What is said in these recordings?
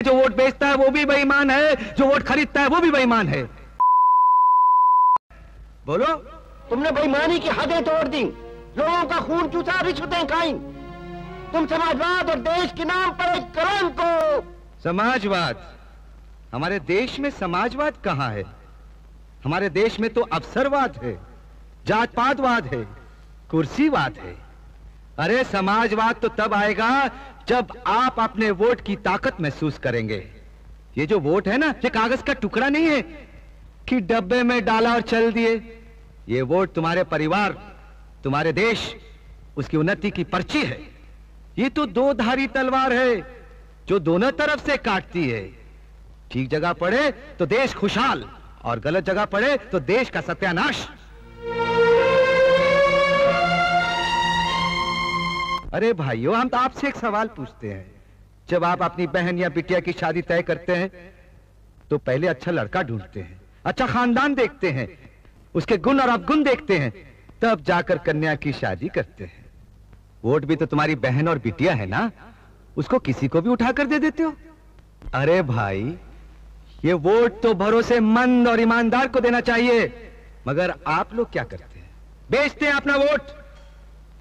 जो वोट बेचता है वो भी बेईमान है, जो वोट खरीदता है वो भी बेईमान है। बोलो। तुमने बेईमानी की हदें तोड़ दी, लोगों का खून चूसा, रिश्वतें खाई। तुम समाजवाद और देश के नाम पर एक कलंक हो। समाजवाद? हमारे देश में समाजवाद कहां है? हमारे देश में तो अवसरवाद है, जात पातवाद है, कुर्सीवाद है। अरे समाजवाद तो तब आएगा जब आप अपने वोट की ताकत महसूस करेंगे। ये जो वोट है ना, ये कागज का टुकड़ा नहीं है कि डब्बे में डाला और चल दिए। ये वोट तुम्हारे परिवार, तुम्हारे देश, उसकी उन्नति की पर्ची है। ये तो दो धारी तलवार है जो दोनों तरफ से काटती है। ठीक जगह पड़े तो देश खुशहाल, और गलत जगह पड़े तो देश का सत्यानाश। अरे भाइयों, हम तो आपसे एक सवाल पूछते हैं। जब आप अपनी बहन या बिटिया की शादी तय करते हैं तो पहले अच्छा लड़का ढूंढते हैं, अच्छा खानदान देखते हैं, उसके गुण और अवगुण देखते हैं, तब जाकर कन्या की शादी करते हैं। वोट भी तो तुम्हारी बहन और बिटिया है ना, उसको किसी को भी उठाकर दे देते हो। अरे भाई, ये वोट तो भरोसेमंद और ईमानदार को देना चाहिए, मगर आप लोग क्या करते हैं? बेचते हैं अपना वोट,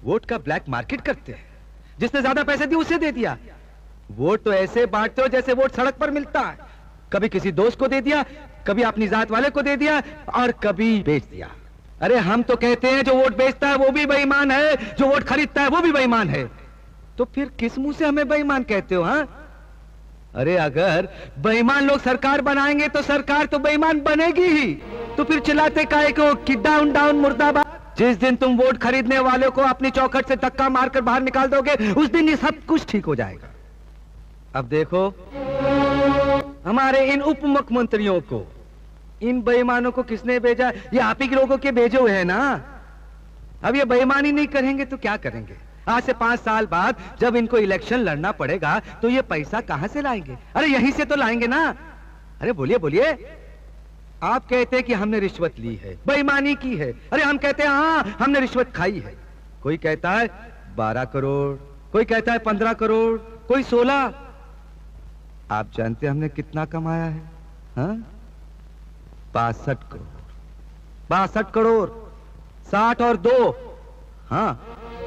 वोट का ब्लैक मार्केट करते हैं। जिसने ज्यादा पैसे दिए उसे दे दिया। वोट तो ऐसे बांटते हो जैसे वोट सड़क पर मिलता है। कभी किसी दोस्त को दे दिया, कभी अपनी जात वाले को दे दिया, और कभी बेच दिया। अरे हम तो कहते हैं जो वोट बेचता है वो भी बेईमान है, जो वोट खरीदता है वो भी बेईमान है। तो फिर किस मुंह से हमें बेईमान कहते हो? हाँ, अरे अगर बेईमान लोग सरकार बनाएंगे तो सरकार तो बेईमान बनेगी ही। तो फिर चिल्लाते काहे को कि डाउन डाउन मुर्दाबाद? जिस दिन तुम वोट खरीदने वाले को अपनी चौखट से धक्का मारकर बाहर निकाल दोगे, उस दिन ये सब कुछ ठीक हो जाएगा। अब देखो, हमारे इन उप मुख्यमंत्रियों को, इन बेईमानों को किसने भेजा? ये आप ही के लोगों के भेजे हुए हैं ना। अब ये बेईमानी नहीं करेंगे तो क्या करेंगे? आज से 5 साल बाद जब इनको इलेक्शन लड़ना पड़ेगा तो ये पैसा कहां से लाएंगे? अरे यहीं से तो लाएंगे ना। अरे बोलिए बोलिए। आप कहते हैं कि हमने रिश्वत ली है, बेईमानी की है। अरे हम कहते हैं हाँ हमने रिश्वत खाई है। कोई कहता है 12 करोड़, कोई कहता है 15 करोड़, कोई 16। आप जानते हैं हमने कितना कमाया है? हाँ, 62 करोड़। 62 करोड़, 60 और 2। हाँ,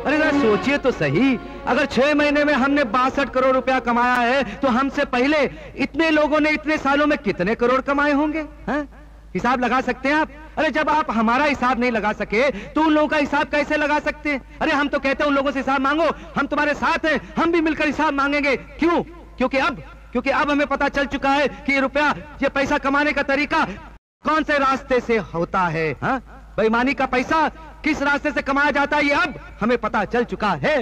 अरे जरा सोचिए तो सही, अगर 6 महीने में हमने 62 करोड़ रुपया कमाया है तो हमसे पहले इतने लोगों ने इतने सालों में कितने करोड़ कमाए होंगे? हाँ? हिसाब लगा सकते हैं आप? अरे जब आप हमारा हिसाब नहीं लगा सके तो उन लोगों का हिसाब कैसे लगा सकते हैं? अरे हम तो कहते हैं उन लोगों से हिसाब मांगो, हम तुम्हारे साथ हैं, हम भी मिलकर हिसाब मांगेंगे। क्यों? क्योंकि अब हमें पता चल चुका है कि ये रुपया, ये पैसा कमाने का तरीका कौन से रास्ते से होता है। हाँ, बेईमानी का पैसा किस रास्ते से कमाया जाता है ये अब हमें पता चल चुका है।